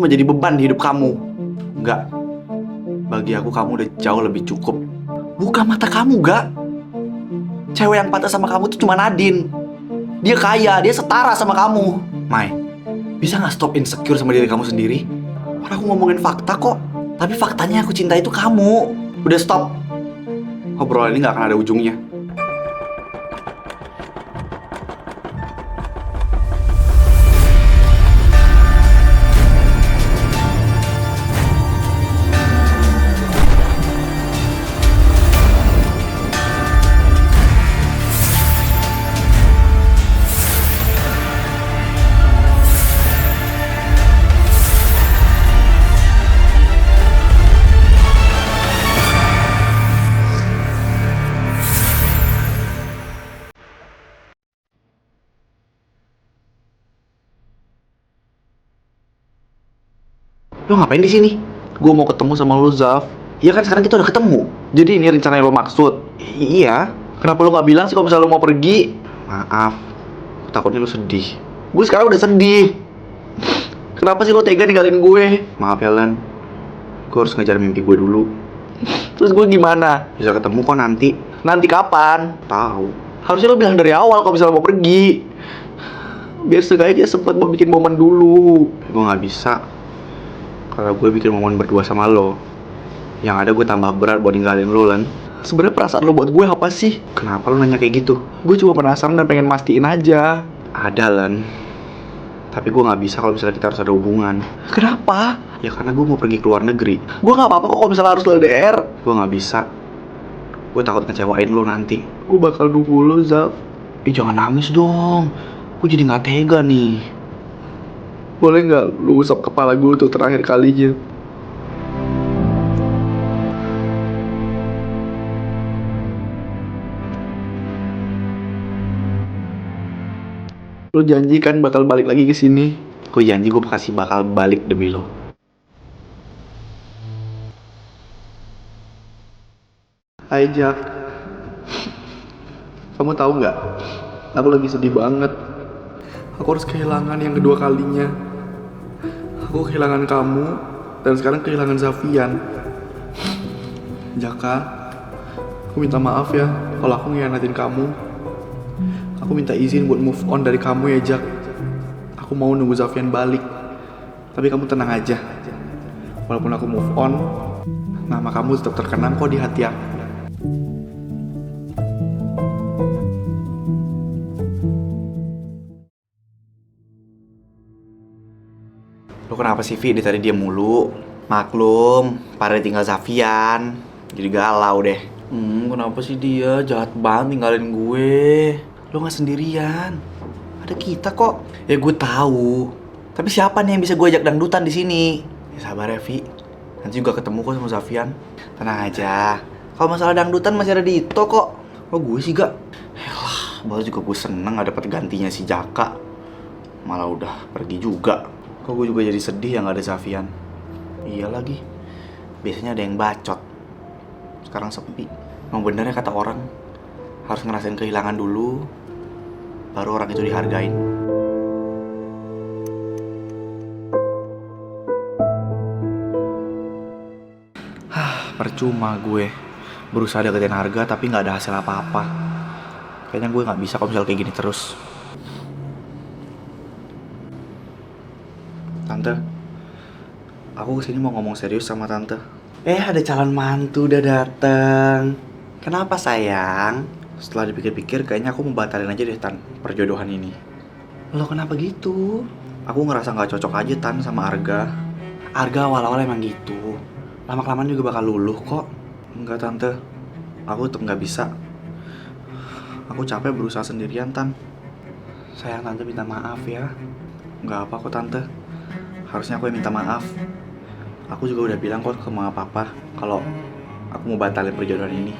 cuma jadi beban di hidup kamu. Enggak. Bagi aku kamu udah jauh lebih cukup. Buka mata kamu, gak? Cewek yang patah sama kamu tuh cuma Nadine. Dia kaya, dia setara sama kamu. Mai, bisa gak stop insecure sama diri kamu sendiri? Orang aku ngomongin fakta kok. Tapi faktanya aku cinta itu kamu. Udah stop. Obrolan ini gak akan ada ujungnya. Lo ngapain di sini? Gue mau ketemu sama lo, Zaf. Iya kan sekarang kita udah ketemu. Jadi ini rencana yang lo maksud? Iya. Kenapa lo nggak bilang sih kalau misalnya lo mau pergi? Maaf. Takutnya lo sedih. Gue sekarang udah sedih. Kenapa sih lo tega ninggalin gue? Maaf ya, Lan. Gue harus ngejar mimpi gue dulu. Terus gue gimana? Bisa ketemu kok nanti. Nanti kapan? Tahu. Harusnya lo bilang dari awal kalau misalnya mau pergi. Biar seenggaknya dia sempat mau bikin momen dulu. Gue nggak bisa. Kalau gue bikin momen berdua sama lo, yang ada gue tambah berat buat ninggalin lo, Lan. Sebenarnya perasaan lo buat gue apa sih? Kenapa lo nanya kayak gitu? Gue cuma penasaran dan pengen mastiin aja. Ada, Lan. Tapi gue gak bisa kalau misalnya kita harus ada hubungan. Kenapa? Ya karena gue mau pergi ke luar negeri. Gue gak apa-apa kok kalau misalnya harus LDR. Gue gak bisa. Gue takut ngecewain lo nanti. Gue bakal nunggu lo, Zaf. Jangan nangis dong. Gue jadi gak tega nih. Boleh nggak lu usap kepala gue untuk terakhir kalinya? Lu janji kan bakal balik lagi ke sini? Gue janji gue pasti bakal balik demi lo. Hai Jack. Kamu tahu nggak? Aku lagi sedih banget. Aku harus kehilangan yang kedua kalinya. Aku kehilangan kamu dan sekarang kehilangan Zafian. Jaka, aku minta maaf ya kalau aku ngianatin kamu. Aku minta izin buat move on dari kamu ya, Jak. Aku mau nunggu Zafian balik. Tapi kamu tenang aja. Walaupun aku move on, nama kamu tetap terkenang kok di hati aku. Lo kenapa sih, Vi? Dia tadi diam mulu. Maklum, pada tinggal Zafian. Jadi galau deh. Kenapa sih dia? Jahat banget ninggalin gue. Lo gak sendirian. Ada kita kok. Ya gue tahu. Tapi siapa nih yang bisa gue ajak dangdutan di sini? Ya sabar ya, Vi. Nanti juga ketemu kok sama Zafian. Tenang aja. Kalau masalah dangdutan masih ada Dito kok. Kok gue sih gak? Yalah, baru juga gue seneng gak dapet gantinya si Jaka. Malah udah pergi juga. Kok gue juga jadi sedih yang gak ada Zafian. Iya lagi. Biasanya ada yang bacot. Sekarang sepi. Emang bener ya kata orang, harus ngerasain kehilangan dulu, baru orang itu dihargain. Percuma gue berusaha deketin harga tapi gak ada hasil apa-apa. Kayaknya gue gak bisa kalau misalnya kayak gini terus. Tante, aku kesini mau ngomong serius sama Tante. Ada calon mantu udah dateng. Kenapa sayang? Setelah dipikir-pikir kayaknya aku mau batalin aja deh, Tan, perjodohan ini. Loh kenapa gitu? Aku ngerasa gak cocok aja, Tan, sama Arga. Arga awal-awal emang gitu. Lama-kelamaan juga bakal luluh kok. Enggak, Tante. Aku tetep gak bisa. Aku capek berusaha sendirian, Tan. Sayang, Tante minta maaf ya. Gak apa kok, Tante. Harusnya aku yang minta maaf. Aku juga udah bilang kok ke mama papa kalau aku mau batalin perjodohan ini.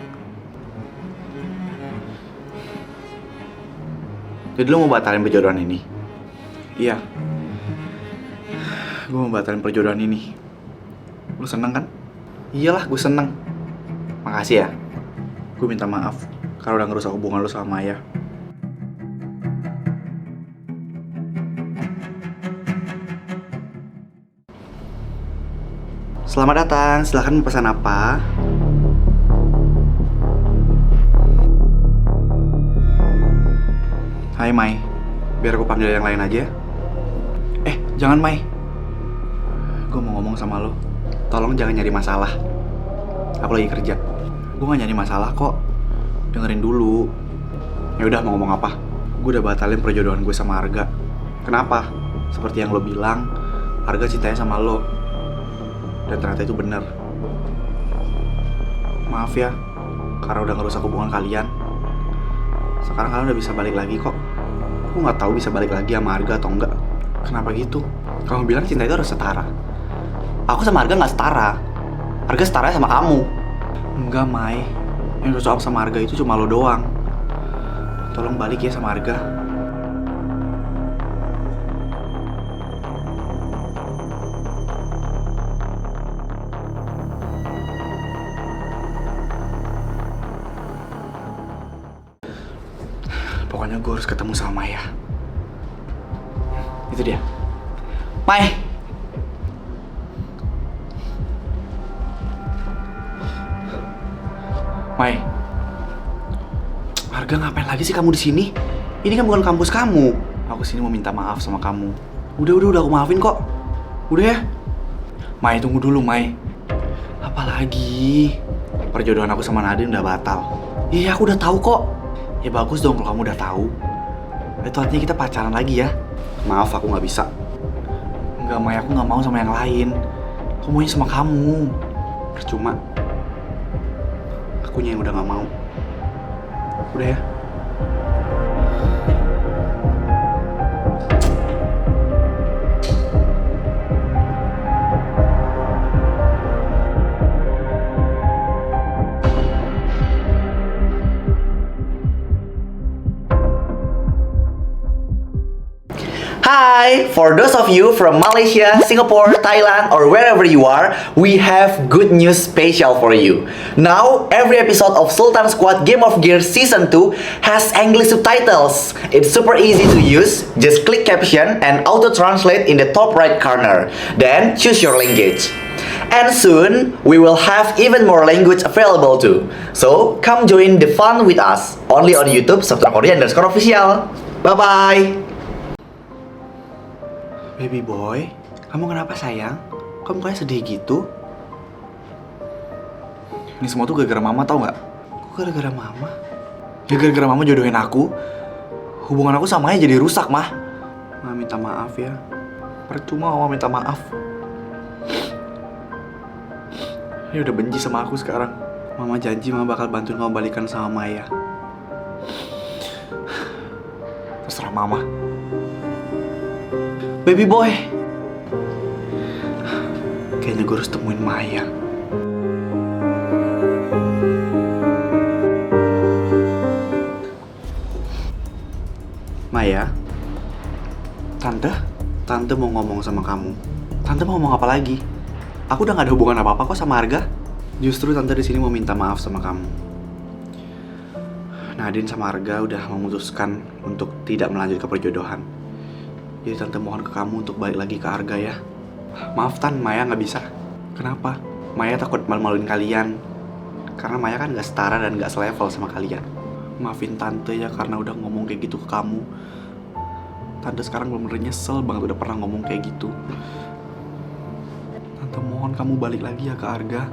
Jadi lo mau batalin perjodohan ini? Iya. Gue mau batalin perjodohan ini. Lo seneng kan? Iyalah, gue seneng. Makasih ya. Gue minta maaf karena udah ngerusak hubungan lo sama Maya. Selamat datang, silahkan pesan apa? Hai Mai, biar aku panggil yang lain aja. Jangan Mai. Gue mau ngomong sama lo. Tolong jangan nyari masalah. Aku lagi kerja. Gue gak nyari masalah kok. Dengerin dulu. Ya udah, mau ngomong apa? Gue udah batalin perjodohan gue sama Arga. Kenapa? Seperti yang lo bilang, Arga cintanya sama lo. Dan ternyata itu bener. Maaf ya, karena udah ngerusak hubungan kalian. Sekarang kalian udah bisa balik lagi kok. Aku gak tahu bisa balik lagi sama Arga atau enggak. Kenapa gitu? Kamu bilang cinta itu harus setara. Aku sama Arga gak setara. Arga setara sama kamu. Enggak, Mai. Yang cocok sama Arga itu cuma lo doang. Tolong balik ya sama Arga. Pokoknya gue harus ketemu sama Maya. Itu dia. Mai. Mai. Arga, ngapain lagi sih kamu di sini? Ini kan bukan kampus kamu. Aku sini mau minta maaf sama kamu. Udah aku maafin kok. Udah ya. Mai, tunggu dulu, Mai. Apalagi? Perjodohan aku sama Nadine udah batal. Iya, aku udah tahu kok. Ya bagus dong kalau kamu udah tahu. Itu artinya kita pacaran lagi ya. Maaf, aku nggak bisa. Enggak, Mai, aku nggak mau sama yang lain. Aku maunya sama kamu. Percuma. Akunya yang udah nggak mau. Udah ya. Hi! For those of you from Malaysia, Singapore, Thailand, or wherever you are, we have good news special for you. Now, every episode of Sultan Squad Game of Gears Season 2 has English subtitles. It's super easy to use. Just click caption and auto-translate in the top right corner. Then, choose your language. And soon, we will have even more language available too. So, come join the fun with us. Only on YouTube, Sultan Korea _official. Bye-bye! Baby boy, kamu kenapa sayang? Kamu kayak sedih gitu? Ini semua tuh gara-gara mama, tau gak? Kok gara-gara mama? Ya gara-gara mama jodohin aku. Hubungan aku sama Maya jadi rusak, Mah. Mama minta maaf ya. Percuma mama minta maaf. Dia udah benci sama aku sekarang. Mama janji mama bakal bantuin kamu balikan sama Maya. Terserah mama. Baby boy, kayaknya gue harus temuin Maya. Maya, Tante mau ngomong sama kamu. Tante mau ngomong apa lagi? Aku udah gak ada hubungan apa-apa kok sama Arga. Justru Tante di sini mau minta maaf sama kamu. Nadine sama Arga udah memutuskan untuk tidak melanjutkan perjodohan. Jadi Tante mohon ke kamu untuk balik lagi ke Arga ya. Maaf Tan, Maya gak bisa. Kenapa? Maya takut malu-maluin kalian. Karena Maya kan gak setara dan gak selevel sama kalian. Maafin Tante ya karena udah ngomong kayak gitu ke kamu. Tante sekarang bener-bener nyesel banget udah pernah ngomong kayak gitu. Tante mohon kamu balik lagi ya ke Arga.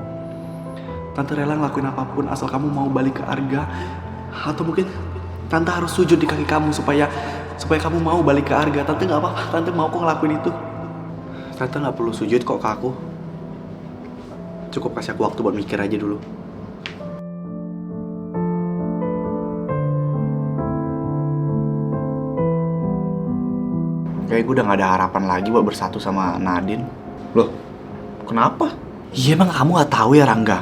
Tante rela ngelakuin apapun asal kamu mau balik ke Arga. Atau mungkin Tante harus sujud di kaki kamu supaya kamu mau balik ke Arga. Tante gak apa-apa, Tante mau kok ngelakuin itu. Tante gak perlu sujud kok ke aku. Cukup kasih aku waktu buat mikir aja dulu. Kayak gue udah gak ada harapan lagi buat bersatu sama Nadine. Loh, kenapa? Iya emang kamu gak tahu ya Rangga?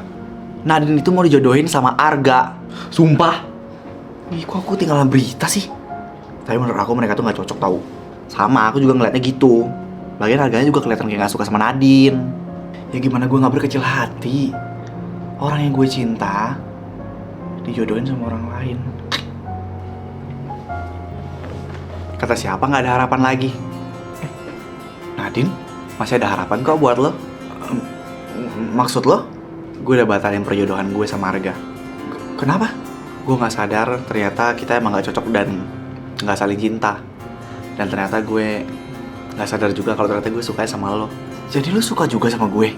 Nadine itu mau dijodohin sama Arga. Sumpah. Ih, kok aku tinggalan berita sih? Tapi menurut aku mereka tuh gak cocok tau. Sama, aku juga ngeliatnya gitu. Lagian harganya juga kelihatan kayak gak suka sama Nadine. Ya gimana gue gak berkecil hati. Orang yang gue cinta dijodohin sama orang lain. Kata siapa gak ada harapan lagi? Nadine, masih ada harapan kok buat lo. Maksud lo? Gue udah batalin perjodohan gue sama Arga. Kenapa? Gue gak sadar ternyata kita emang gak cocok dan gak saling cinta. Dan ternyata gue gak sadar juga kalau ternyata gue suka sama lo. Jadi lo suka juga sama gue?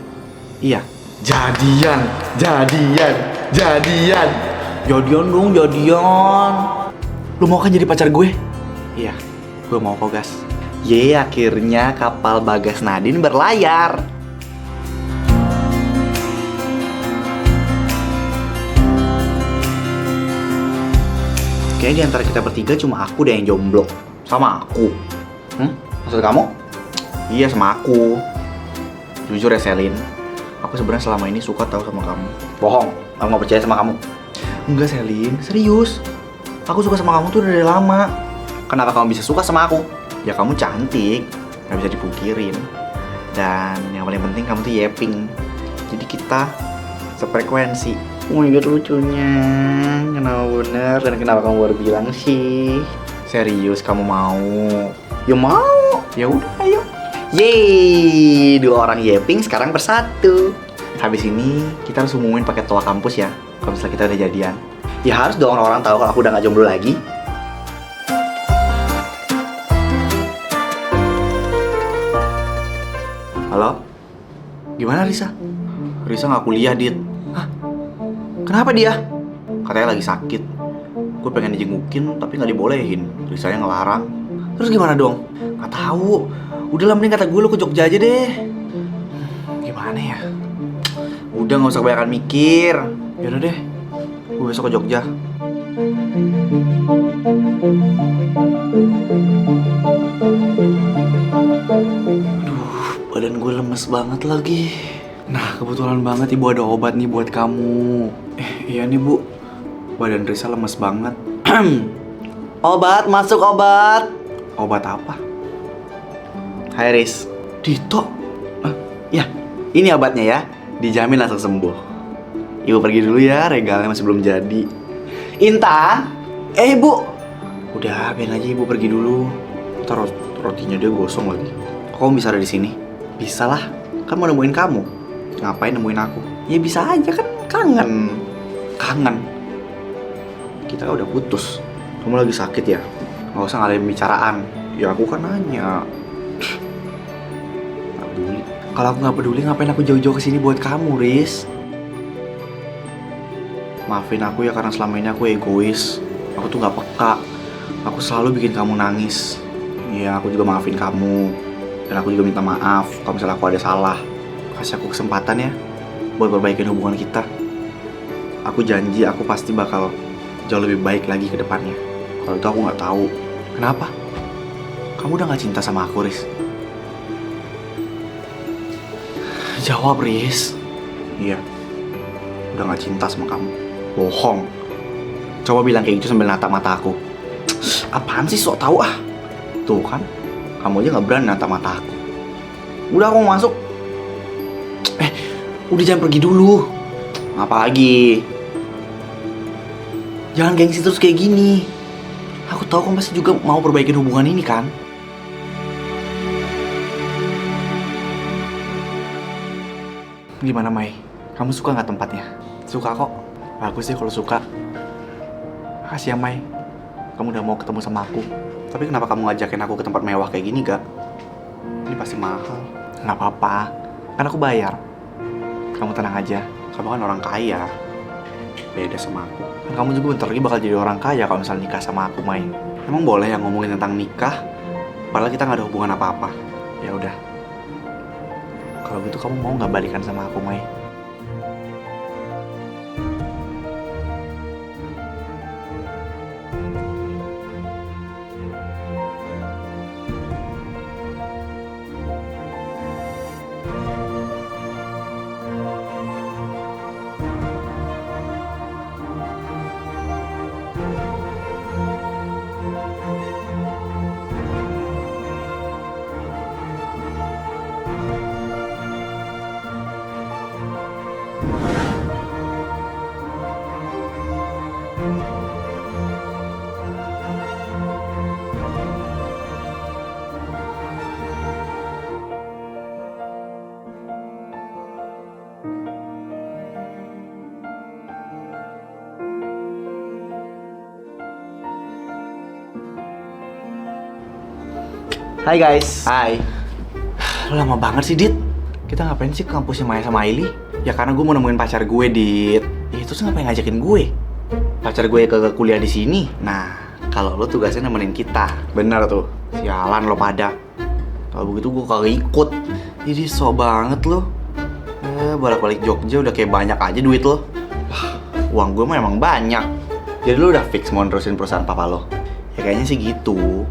Iya. Jadian. Jadian dong, jadian. Lo mau kan jadi pacar gue? Iya, gue mau kok, Gas. Akhirnya kapal Bagas Nadine berlayar. Kayaknya di antara kita bertiga cuma aku deh yang jomblo. Sama aku. Maksud kamu? Iya, sama aku. Jujur ya, Selin, aku sebenarnya selama ini suka tahu sama kamu. Bohong, aku gak percaya sama kamu. Enggak, Selin, serius. Aku suka sama kamu tuh dari lama. Kenapa kamu bisa suka sama aku? Ya kamu cantik, gak bisa dipungkirin. Dan yang paling penting kamu tuh yeping. Jadi kita sefrekuensi. Oh my god, lucunya. Kenapa bener? Dan kenapa kamu baru bilang sih? Serius, kamu mau? Ya mau. Ya udah, ayo. Yeay, 2 orang yeping sekarang bersatu. Habis ini kita harus umumin pakai ketua kampus ya. Kalau misalnya kita udah jadian. Ya harus dong orang-orang tahu kalau aku udah gak jomblo lagi. Halo? Gimana Risa? Risa gak kuliah, Dit. Hah? Kenapa dia? Katanya lagi sakit. Gue pengen dijengukin tapi gak dibolehin. Risanya ngelarang. Terus gimana dong? Gak tahu. Udahlah, mending kata gue lu ke Jogja aja deh. Gimana ya? Udah gak usah kebanyakan mikir. Yaudah deh, gue besok ke Jogja. Badan gue lemes banget lagi. Nah, kebetulan banget ibu ada obat nih buat kamu. Iya nih bu, badan Risa lemes banget. Obat, masuk obat. Obat apa? Hai Riz. Dito. Ya, ini obatnya ya. Dijamin langsung sembuh. Ibu pergi dulu ya, regalnya masih belum jadi. Intan. Ibu. Udah, biarin aja ibu pergi dulu. Ntar rotinya dia gosong lagi. Kok kamu bisa ada di sini? Bisa lah, kan mau nemuin kamu. Ngapain nemuin aku? Ya bisa aja kan, kangen. Kangen? Kita udah putus. Kamu lagi sakit ya? Gak usah ngadain pembicaraan. Ya aku kan nanya. Gak peduli. Kalau aku gak peduli, ngapain aku jauh-jauh kesini buat kamu, Riz? Maafin aku ya karena selama ini aku egois. Aku tuh gak peka. Aku selalu bikin kamu nangis. Ya aku juga maafin kamu. Dan aku juga minta maaf kalau misalnya aku ada salah. Kasih aku kesempatan ya buat perbaikin hubungan kita. Aku janji aku pasti bakal jauh lebih baik lagi ke depannya. Kalau itu aku gak tahu. Kenapa? Kamu udah gak cinta sama aku, Riz? Jawab, Riz. Iya, udah gak cinta sama kamu. Bohong. Coba bilang kayak gitu sambil natap mata aku. Apaan sih, sok tahu ah. Tuh kan, kamu aja gak berani natap mata aku. Udah, aku mau masuk. Udah, jangan pergi dulu. Apa lagi? Jangan gengsi terus kayak gini. Aku tahu kamu pasti juga mau perbaikin hubungan ini kan. Gimana Mai? Kamu suka nggak tempatnya? Suka kok. Bagus deh kalau suka. Makasih ya Mai. Kamu udah mau ketemu sama aku. Tapi kenapa kamu ngajakin aku ke tempat mewah kayak gini, Gak? Ini pasti mahal. Nggak apa-apa. Kan aku bayar. Kamu tenang aja. Kamu kan orang kaya. Beda sama aku. Kan kamu juga bentar lagi bakal jadi orang kaya kalau misalnya nikah sama aku, Mai. Emang boleh yang ngomongin tentang nikah? Padahal kita nggak ada hubungan apa-apa. Ya udah. Kalau gitu kamu mau nggak balikan sama aku, Mai? Hai guys. Hai. Lu lama banget sih, Dit. Kita ngapain sih ke kampusnya Maya sama Aili? Ya karena gue mau nemuin pacar gue, Dit. Ya terus ngapain ngajakin gue? Pacar gue ke kuliah di sini. Nah, kalau lo tugasnya nemenin kita. Bener tuh. Sialan lo pada. Kalau begitu gue kagak ikut. Jadi sok banget lo. Bolak-balik Jogja udah kayak banyak aja duit lo. Uang gue mah emang banyak. Jadi lo udah fix mau nerusin perusahaan papa lo? Ya kayaknya sih gitu.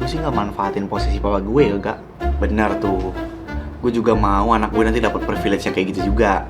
Gue sih gak manfaatin posisi papa gue ya gak? Benar tuh. Gue juga mau anak gue nanti dapat privilege yang kayak gitu juga.